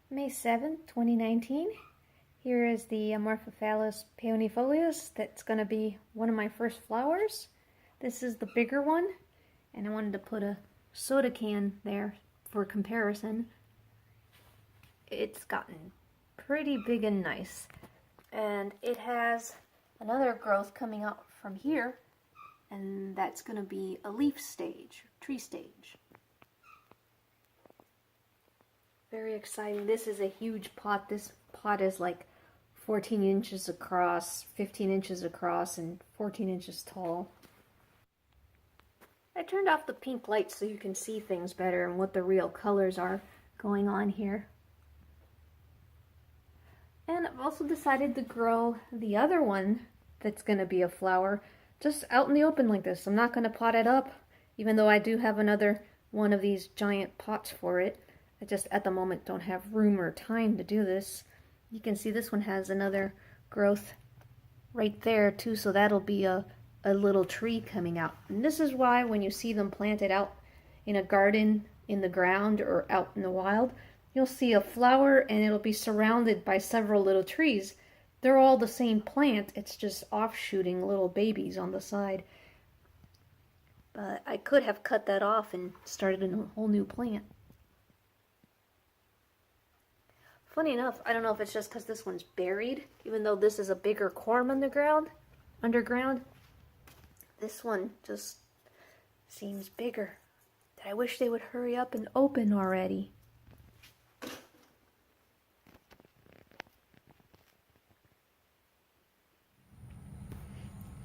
May 7th, 2019. Here is the Amorphophallus paeonifollius that's going to be one of my first flowers. This is the bigger one, and I wanted to put a soda can there for comparison. It's gotten pretty big and nice, and it has another growth coming out from here, and that's going to be a leaf stage, tree stage. Very exciting. This is a huge pot. This pot is like 14 inches across, 15 inches across, and 14 inches tall. I turned off the pink light so you can see things better and what the real colors are going on here. And I've also decided to grow the other one that's going to be a flower just out in the open like this. I'm not going to pot it up, even though I do have another one of these giant pots for it. I just at the moment don't have room or time to do this. You can see this one has another growth right there too, so that'll be a little tree coming out. And this is why when you see them planted out in a garden in the ground or out in the wild, you'll see a flower and it'll be surrounded by several little trees. They're all the same plant, it's just offshooting little babies on the side. But I could have cut that off and started a whole new plant. Funny enough, I don't know if it's just because this one's buried, even though this is a bigger corm underground. This one just seems bigger. I wish they would hurry up and open already.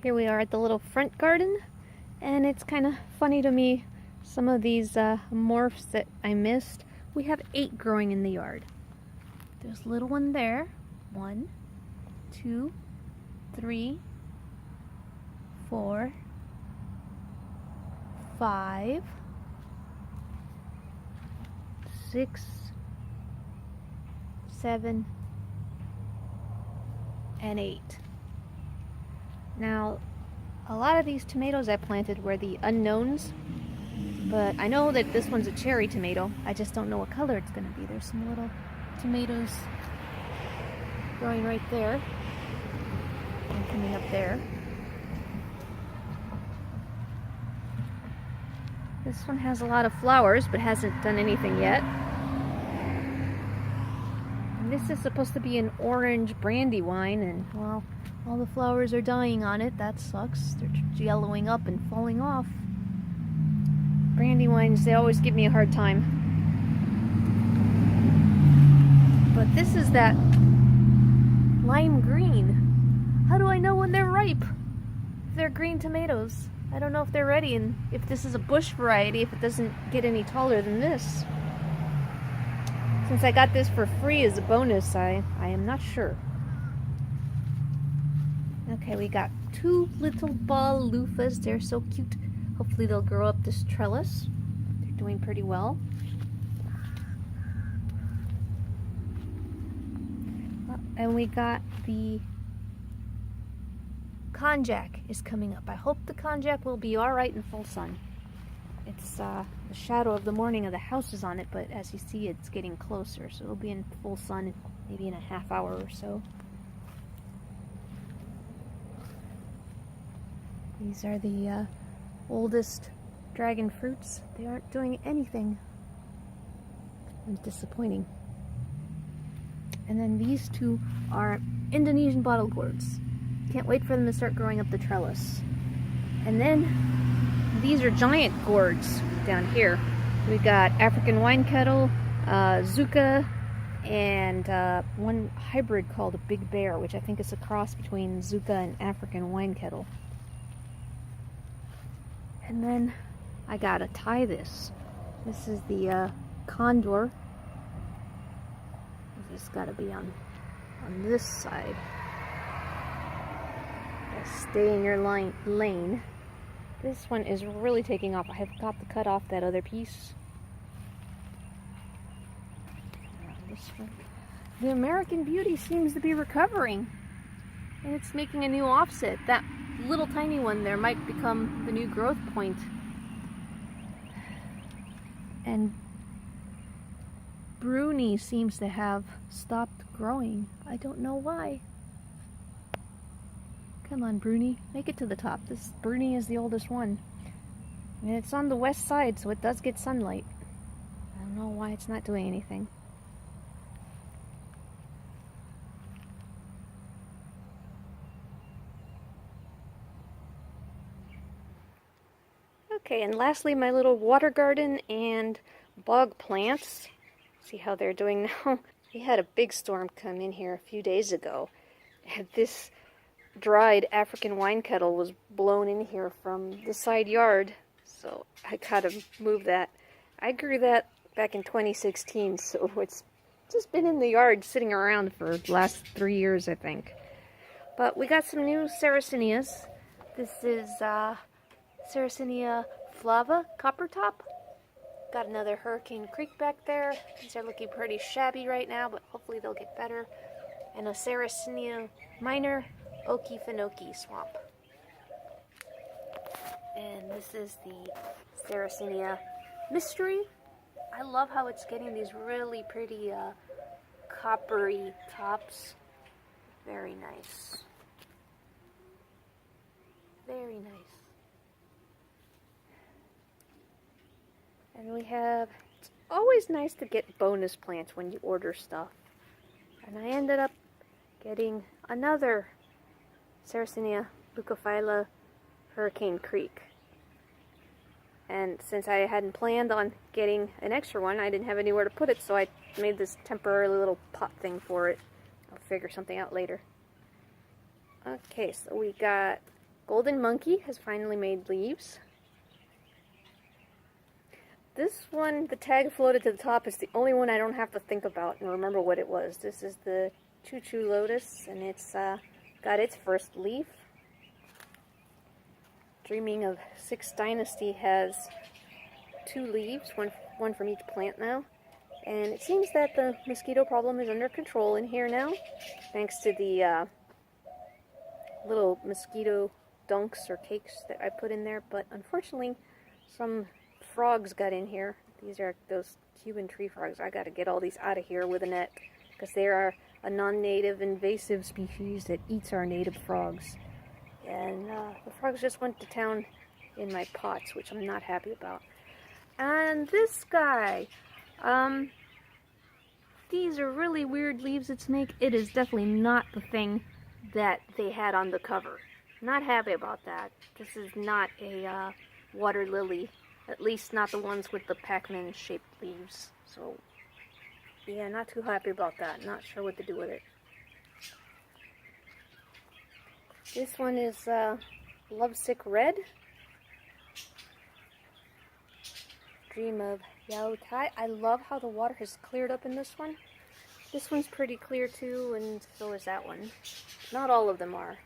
Here we are at the little front garden, and it's kind of funny to me, some of these morphs that I missed. We have 8 growing in the yard. There's a little one there. 1, 2, 3, 4, 5, 6, 7, and 8. Now, a lot of these tomatoes I planted were the unknowns, but I know that this one's a cherry tomato. I just don't know what color it's going to be. There's some little tomatoes growing right there and coming up there. This one has a lot of flowers but hasn't done anything yet. And this is supposed to be an orange brandy wine, and well, all the flowers are dying on it. That sucks. They're yellowing up and falling off. Brandy wines, they always give me a hard time. But this is that lime green. How do I know when they're ripe? If they're green tomatoes. I don't know if they're ready, and if this is a bush variety, if it doesn't get any taller than this. Since I got this for free as a bonus, I am not sure. Okay, we got 2 little ball loofahs. They're so cute. Hopefully they'll grow up this trellis. They're doing pretty well. And we got the konjac is coming up. I hope the konjac will be alright in full sun. It's the shadow of the morning of the house is on it, but as you see, it's getting closer, so it'll be in full sun maybe in a half hour or so. These are the oldest dragon fruits. They aren't doing anything. It's disappointing. And then these 2 are Indonesian bottle gourds. Can't wait for them to start growing up the trellis. And then these are giant gourds down here. We got African wine kettle, Zucca, and one hybrid called a Big Bear, which I think is a cross between Zucca and African wine kettle. And then I gotta tie this. This is the condor. It's gotta be on this side. Stay in your lane. This one is really taking off. I have got to cut off that other piece. This one. The American Beauty seems to be recovering, and it's making a new offset. That little tiny one there might become the new growth point. And Bruni seems to have stopped growing. I don't know why. Come on, Bruni, make it to the top. This Bruni is the oldest one. And it's on the west side, so it does get sunlight. I don't know why it's not doing anything. Okay, and lastly, my little water garden and bog plants. See how they're doing now? We had a big storm come in here a few days ago. And this dried African wine kettle was blown in here from the side yard. So I gotta move that. I grew that back in 2016, so it's just been in the yard sitting around for the last 3 years, I think. But we got some new Sarracenias. This is Sarracenia flava, copper top. Got another Hurricane Creek back there. These are looking pretty shabby right now, but hopefully they'll get better. And a Sarracenia minor, Okefenokee swamp. And this is the Sarracenia mystery. I love how it's getting these really pretty coppery tops. Very nice. Very nice. And we have, it's always nice to get bonus plants when you order stuff. And I ended up getting another Sarracenia leucophylla Hurricane Creek. And since I hadn't planned on getting an extra one, I didn't have anywhere to put it, so I made this temporary little pot thing for it. I'll figure something out later. Okay, so we got Golden Monkey has finally made leaves. This one, the tag floated to the top, is the only one I don't have to think about and remember what it was. This is the Choo-Choo Lotus, and it's got its first leaf. Dreaming of Sixth Dynasty has 2 leaves, one from each plant now. And it seems that the mosquito problem is under control in here now, thanks to the little mosquito dunks or cakes that I put in there. But unfortunately, some frogs got in here. These are those Cuban tree frogs. I gotta get all these out of here with a net, because they are a non-native invasive species that eats our native frogs. And the frogs just went to town in my pots, which I'm not happy about. And this guy, these are really weird leaves that snake. It is definitely not the thing that they had on the cover. Not happy about that. This is not a water lily. At least not the ones with the Pac-Man shaped leaves. So, yeah, not too happy about that. Not sure what to do with it. This one is Lovesick Red. Dream of Yao Tai. I love how the water has cleared up in this one. This one's pretty clear too, and so is that one. Not all of them are.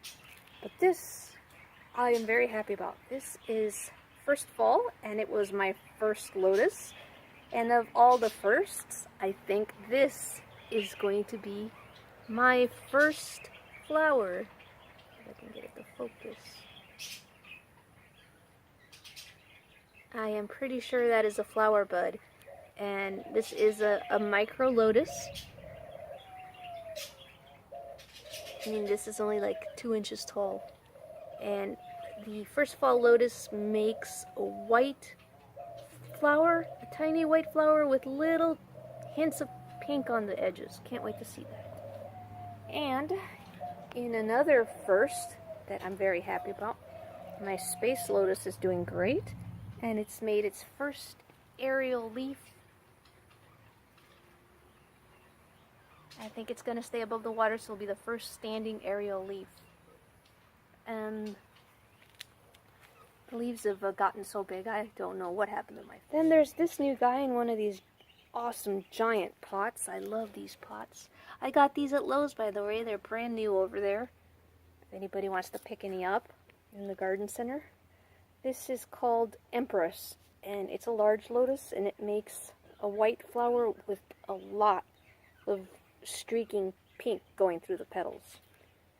But this, I am very happy about. This is First Fall, and it was my first lotus. And of all the firsts, I think this is going to be my first flower. If I can get it to focus. I am pretty sure that is a flower bud. And this is a micro lotus. I mean, this is only like 2 inches tall. And the First Fall Lotus makes a white flower, a tiny white flower with little hints of pink on the edges. Can't wait to see that. And in another first that I'm very happy about, my Space Lotus is doing great. And it's made its first aerial leaf. I think it's going to stay above the water, so it'll be the first standing aerial leaf. And the leaves have gotten so big, I don't know what happened to my... Then there's this new guy in one of these awesome giant pots. I love these pots. I got these at Lowe's, by the way. They're brand new over there. If anybody wants to pick any up in the garden center. This is called Empress, and it's a large lotus, and it makes a white flower with a lot of streaking pink going through the petals.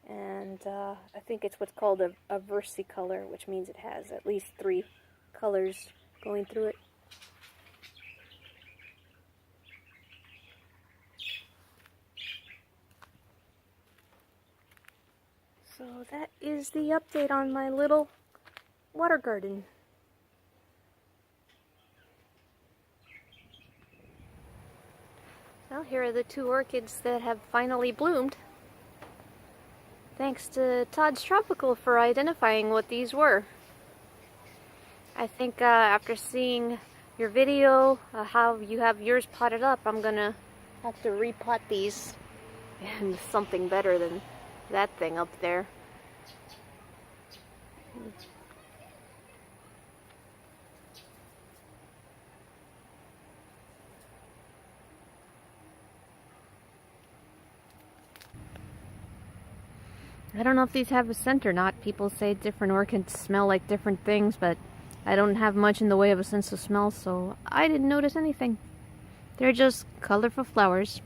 And I think it's what's called a versicolor, which means it has at least 3 colors going through it. So that is the update on my little water garden. Well, here are the 2 orchids that have finally bloomed. Thanks to Todd's Tropical for identifying what these were. I think after seeing your video, how you have yours potted up, I'm gonna have to repot these and something better than that thing up there. I don't know if these have a scent or not. People say different orchids smell like different things, but I don't have much in the way of a sense of smell, so I didn't notice anything. They're just colorful flowers.